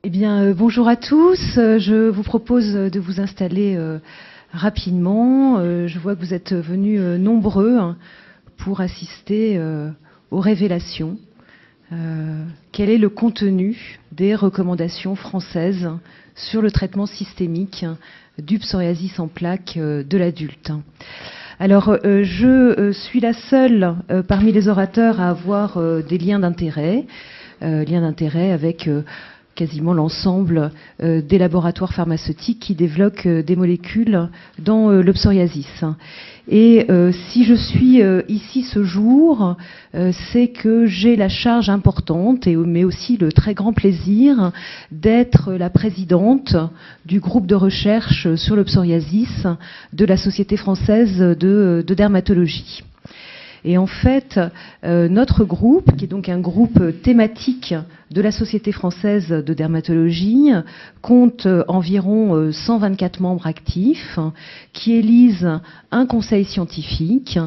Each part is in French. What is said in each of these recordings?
Eh bien, bonjour à tous. Je vous propose de vous installer rapidement. Je vois que vous êtes venus nombreux pour assister aux révélations. Quel est le contenu des recommandations françaises sur le traitement systémique du psoriasis en plaques de l'adulte? Alors, je suis la seule parmi les orateurs à avoir des liens d'intérêt avec quasiment l'ensemble des laboratoires pharmaceutiques qui développent des molécules dans le psoriasis. Et si je suis ici ce jour, c'est que j'ai la charge importante, mais aussi le très grand plaisir d'être la présidente du groupe de recherche sur le psoriasis de la Société française de dermatologie. Et en fait, notre groupe, qui est donc un groupe thématique de la Société française de dermatologie, compte environ 124 membres actifs qui élisent un conseil scientifique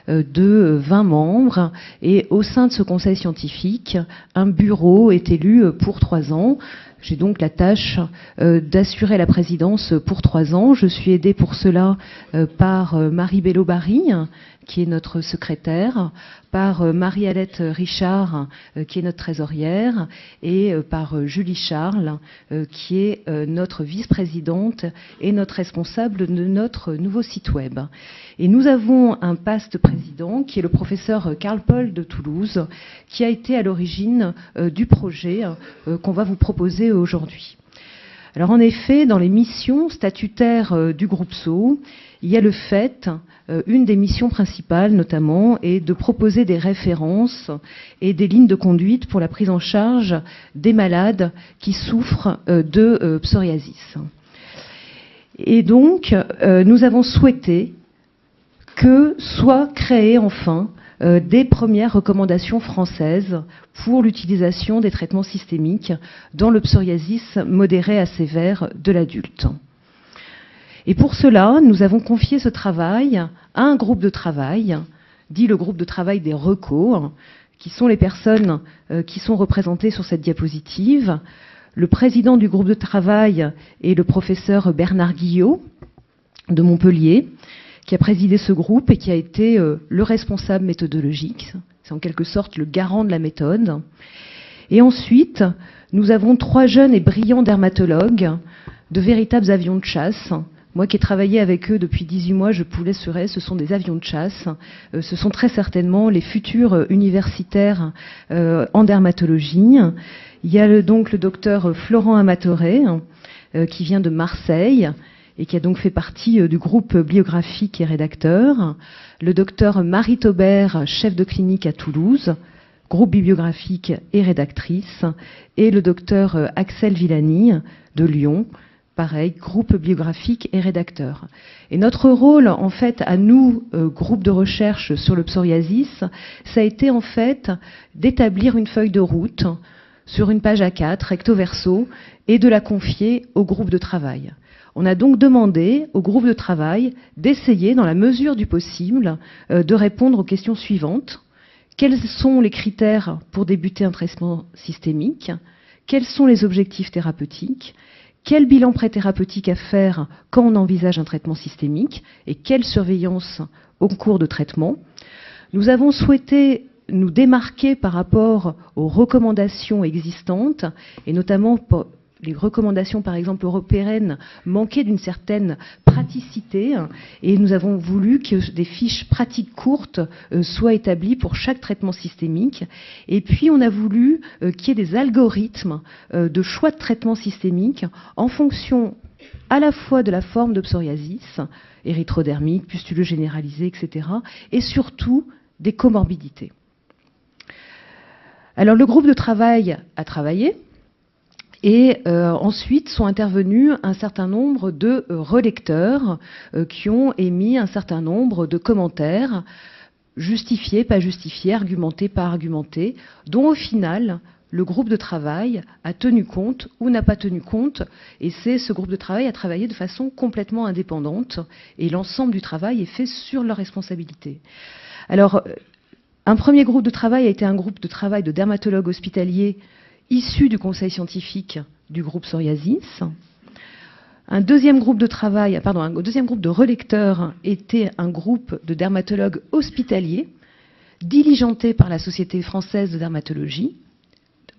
de 20 membres. Et au sein de ce conseil scientifique, un bureau est élu pour 3 ans. J'ai donc la tâche d'assurer la présidence pour 3 ans. Je suis aidée pour cela par Marie Bello-Barry, qui est notre secrétaire, par Marie-Alette Richard, qui est notre trésorière, et par Julie Charles, qui est notre vice-présidente et notre responsable de notre nouveau site web. Et nous avons un past président, qui est le professeur Karl Paul de Toulouse, qui a été à l'origine du projet qu'on va vous proposer aujourd'hui. Alors en effet, dans les missions statutaires du groupe SO, il y a le fait, une des missions principales notamment, est de proposer des références et des lignes de conduite pour la prise en charge des malades qui souffrent de psoriasis. Et donc, nous avons souhaité que soient créées enfin des premières recommandations françaises pour l'utilisation des traitements systémiques dans le psoriasis modéré à sévère de l'adulte. Et pour cela, nous avons confié ce travail à un groupe de travail, dit le groupe de travail des recos, qui sont les personnes qui sont représentées sur cette diapositive. Le président du groupe de travail est le professeur Bernard Guillot de Montpellier, qui a présidé ce groupe et qui a été le responsable méthodologique. C'est en quelque sorte le garant de la méthode. Et ensuite, nous avons 3 jeunes et brillants dermatologues, de véritables avions de chasse. Moi qui ai travaillé avec eux depuis 18 mois, je vous l'assurer, ce sont des avions de chasse. Ce sont très certainement les futurs universitaires en dermatologie. Il y a donc le docteur Florent Amatoré, qui vient de Marseille, et qui a donc fait partie du groupe bibliographique et rédacteur, le docteur Marie Taubert, chef de clinique à Toulouse, groupe bibliographique et rédactrice, et le docteur Axel Villani de Lyon, pareil, groupe bibliographique et rédacteur. Et notre rôle, en fait, à nous, groupe de recherche sur le psoriasis, ça a été en fait d'établir une feuille de route sur une page A4, recto verso, et de la confier au groupe de travail. On a donc demandé au groupe de travail d'essayer, dans la mesure du possible, de répondre aux questions suivantes. Quels sont les critères pour débuter un traitement systémique? Quels sont les objectifs thérapeutiques? Quel bilan préthérapeutique à faire quand on envisage un traitement systémique? Et quelle surveillance au cours de traitement? Nous avons souhaité nous démarquer par rapport aux recommandations existantes, et notamment les recommandations, par exemple, européennes, manquaient d'une certaine praticité, et nous avons voulu que des fiches pratiques courtes soient établies pour chaque traitement systémique. Et puis, on a voulu qu'il y ait des algorithmes de choix de traitement systémique en fonction à la fois de la forme de psoriasis, érythrodermique, pustuleux généralisé, etc., et surtout des comorbidités. Alors, le groupe de travail a travaillé. Et ensuite sont intervenus un certain nombre de relecteurs qui ont émis un certain nombre de commentaires, justifiés, pas justifiés, argumentés, pas argumentés, dont au final, le groupe de travail a tenu compte ou n'a pas tenu compte. Et ce groupe de travail a travaillé de façon complètement indépendante. Et l'ensemble du travail est fait sur leur responsabilité. Alors, un premier groupe de travail a été un groupe de travail de dermatologues hospitaliers issus du conseil scientifique du groupe Psoriasis. Un deuxième groupe de relecteurs était un groupe de dermatologues hospitaliers diligentés par la Société française de dermatologie,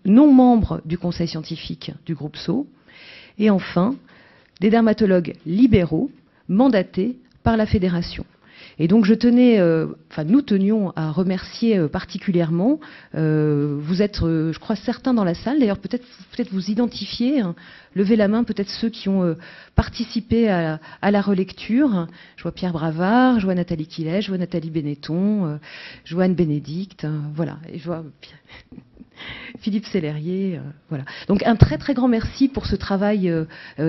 non membres du conseil scientifique du groupe PSO, et enfin des dermatologues libéraux mandatés par la fédération. Et donc nous tenions à remercier particulièrement, vous êtes, je crois, certains dans la salle, d'ailleurs peut-être vous identifiez, hein, levez la main, peut-être ceux qui ont participé à la relecture. Je vois Pierre Bravard, je vois Nathalie Quillet, je vois Nathalie Benetton, je vois Anne Bénédicte, voilà, et je vois Philippe Sellerier, voilà. Donc un très très grand merci pour ce travail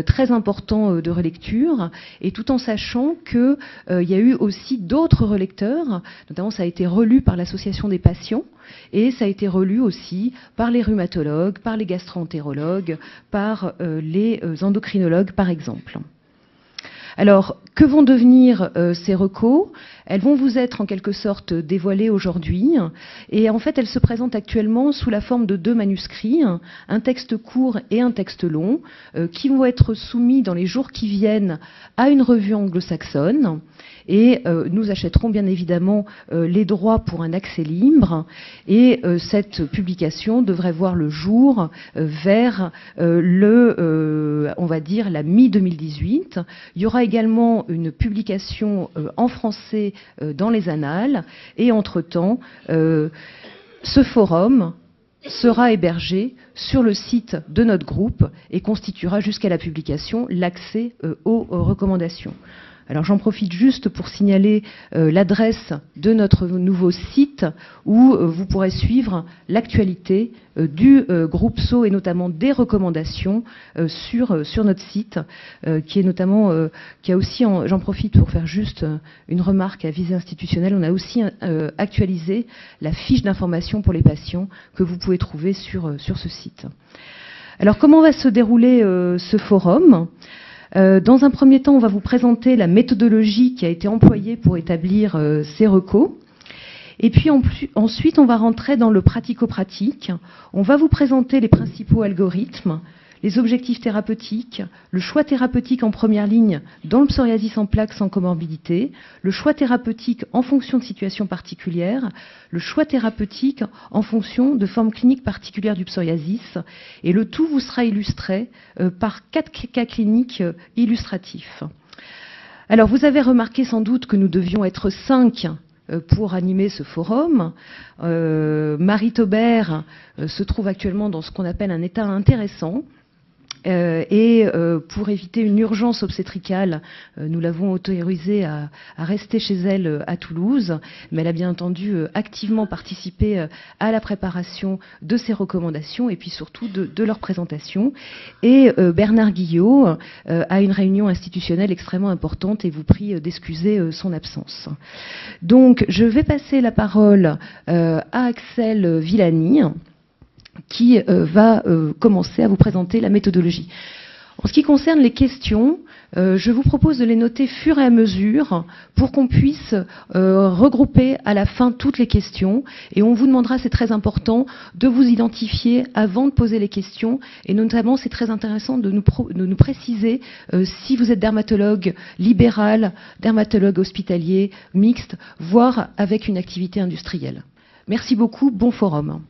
très important de relecture, et tout en sachant qu'il y a eu aussi d'autres relecteurs, notamment ça a été relu par l'association des patients, et ça a été relu aussi par les rhumatologues, par les gastro-entérologues, par les endocrinologues par exemple. Alors, que vont devenir ces recos? Elles vont vous être en quelque sorte dévoilées aujourd'hui. Et en fait, elles se présentent actuellement sous la forme de 2 manuscrits, un texte court et un texte long, qui vont être soumis dans les jours qui viennent à une revue anglo-saxonne. Et nous achèterons bien évidemment les droits pour un accès libre. Et cette publication devrait voir le jour vers on va dire, la mi-2018. Il y aura également une publication en français dans les annales. Et entre-temps, ce forum sera hébergé sur le site de notre groupe et constituera jusqu'à la publication l'accès aux recommandations. Alors j'en profite juste pour signaler l'adresse de notre nouveau site où vous pourrez suivre l'actualité du groupe PSO et notamment des recommandations sur notre site qui a aussi, j'en profite pour faire juste une remarque à visée institutionnelle, on a aussi actualisé la fiche d'information pour les patients que vous pouvez trouver sur ce site. Alors comment va se dérouler ce forum ? Dans un premier temps, on va vous présenter la méthodologie qui a été employée pour établir ces recos. Et puis ensuite, on va rentrer dans le pratico-pratique. On va vous présenter les principaux algorithmes, les objectifs thérapeutiques, le choix thérapeutique en première ligne dans le psoriasis en plaques sans comorbidité, le choix thérapeutique en fonction de situations particulières, le choix thérapeutique en fonction de formes cliniques particulières du psoriasis, et le tout vous sera illustré par 4 cas cliniques illustratifs. Alors vous avez remarqué sans doute que nous devions être 5 pour animer ce forum. Marie Taubert se trouve actuellement dans ce qu'on appelle un état intéressant. Et pour éviter une urgence obstétricale, nous l'avons autorisée à rester chez elle à Toulouse, mais elle a bien entendu activement participé à la préparation de ces recommandations et puis surtout de leur présentation. Et Bernard Guillot a une réunion institutionnelle extrêmement importante et vous prie d'excuser son absence. Donc je vais passer la parole à Axel Villani, qui va commencer à vous présenter la méthodologie. En ce qui concerne les questions, je vous propose de les noter fur et à mesure pour qu'on puisse regrouper à la fin toutes les questions. Et on vous demandera, c'est très important, de vous identifier avant de poser les questions. Et notamment, c'est très intéressant de nous préciser si vous êtes dermatologue libéral, dermatologue hospitalier, mixte, voire avec une activité industrielle. Merci beaucoup, bon forum.